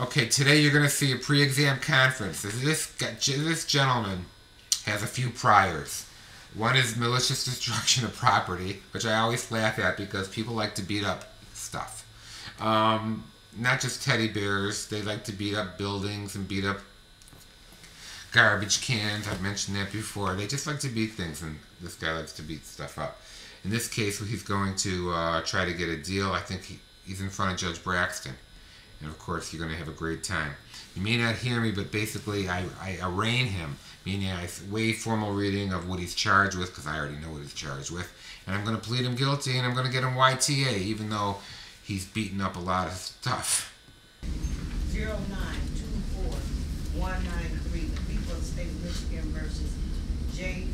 Okay, today you're going to see a pre-exam conference. This gentleman has a few priors. One is malicious destruction of property, which I always laugh at because people like to beat up stuff. Not just teddy bears, they like to beat up buildings and beat up garbage cans. I've mentioned that before. They just like to beat things, and this guy likes to beat stuff up. In this case, he's going to try to get a deal. I think he's in front of Judge Braxton. And of course, you're going to have a great time. You may not hear me, but basically I arraign him, meaning I waive formal reading of what he's charged with, because I already know what he's charged with. And I'm going to plead him guilty, and I'm going to get him YTA, even though he's beaten up a lot of stuff. 0924193, the people of the state of Michigan versus J.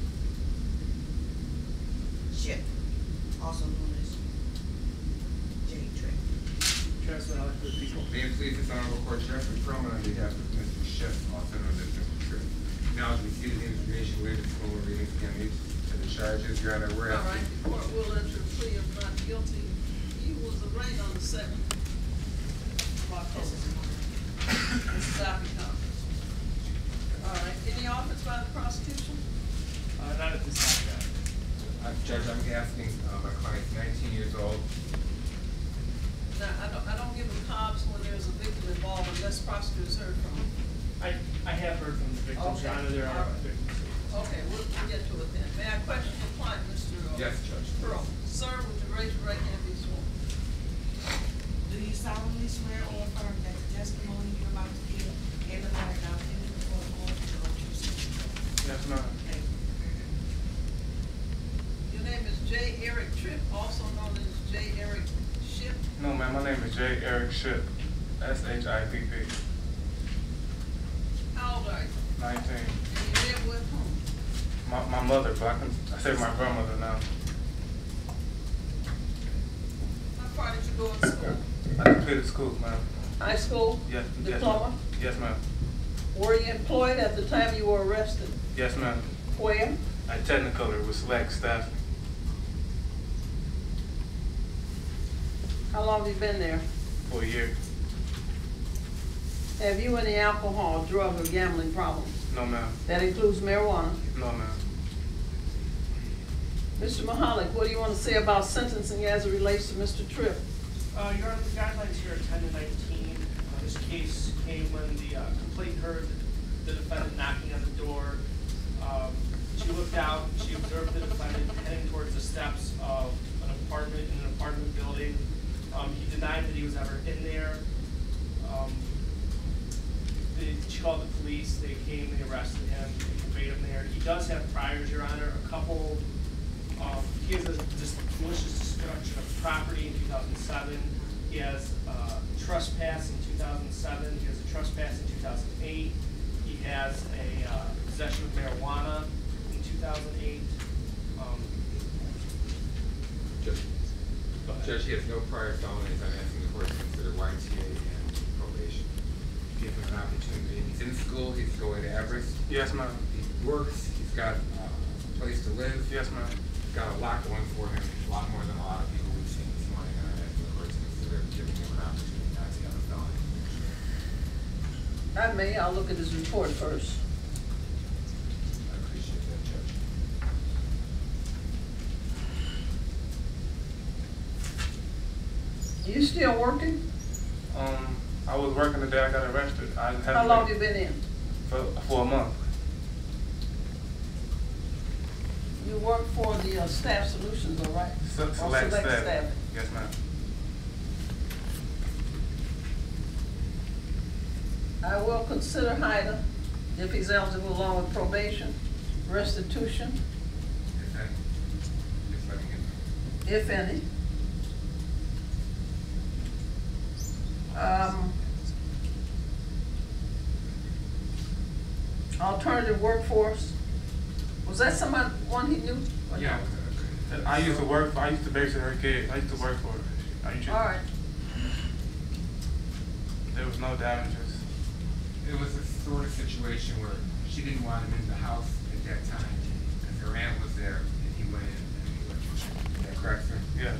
Ship, also known as J. Trick. May it please this Honorable Court, Jeffrey Perlman on behalf of Mr. Schiff, also known as Mr. Tripp. Now, as we see the information waived formal readings again to the charges, Your Honor, we're all right, the court will enter a plea of not guilty. He was arraigned on the 7th of October. This is our conference. All right, any offense by the prosecution? Not at this time, Judge, I'm asking my client, 19 years old. Now, I don't give them cobs when there's a victim involved unless prosecutors heard from them. I have heard from the victims, Your Honor. There are victims. Okay, we'll get to it then. May I question your client, Mr. Yes, Judge. Pearl? Sir, would you raise your right hand and be sworn? Do you solemnly swear or affirm that the testimony you're about to give in the matter now pending before the court is what you say? Yes, ma'am. Thank you. Your name is J. Eric Tripp, also known as J. Eric Ship. No, ma'am. My name is J. Eric Ship. SHIPP. How old are you? 19. And you live with whom? My mother, but I say my grandmother now. How far did you go in school? I completed school, ma'am. High school? Yes. Diploma? Yes, ma'am. Were you employed at the time you were arrested? Yes, ma'am. Where? At Technicolor with select staff. How long have you been there? For a year. Have you any alcohol, drug, or gambling problems? No, ma'am. That includes marijuana. No, ma'am. Mr. Mahalik, what do you want to say about sentencing as it relates to Mr. Tripp? Your Honor, the guidelines here are 10 to 19. This case came when the complainant heard the defendant knocking on the door. She looked out, she observed the defendant heading towards the steps of an apartment in an apartment building. He denied that he was ever in there. She called the police, they came, they arrested him, they conveyed him there. He does have priors, Your Honor, a couple. He has a malicious destruction of property in 2007. He has trespass in 2007. He has a trespass in 2008. He has a possession of marijuana in 2008. Judge, he has no prior felonies. I'm asking the court to consider YTA and probation. Give him an opportunity. He's in school. He's going to Everest. Yes, ma'am. He works. He's got a place to live. Yes, ma'am. He's got a lot going for him. A lot more than a lot of people we've seen this morning. And I'm asking the court to consider giving him an opportunity not to have a felony. I'll look at his report first. I appreciate that, Judge. You still working? I was working the day I got arrested. How long have you been in? For a month. You work for the Staff Solutions, all right? Select staff. Staffing. Yes, ma'am. I will consider Hyder if he's eligible along with probation, restitution, if any. Alternative workforce. Was that one he knew? Yeah. I used to babysit her kid. I used to work for her. All right. There was no damages. It was a sort of situation where she didn't want him in the house at that time because her aunt was there and he went in. Is that correct, sir? Yes.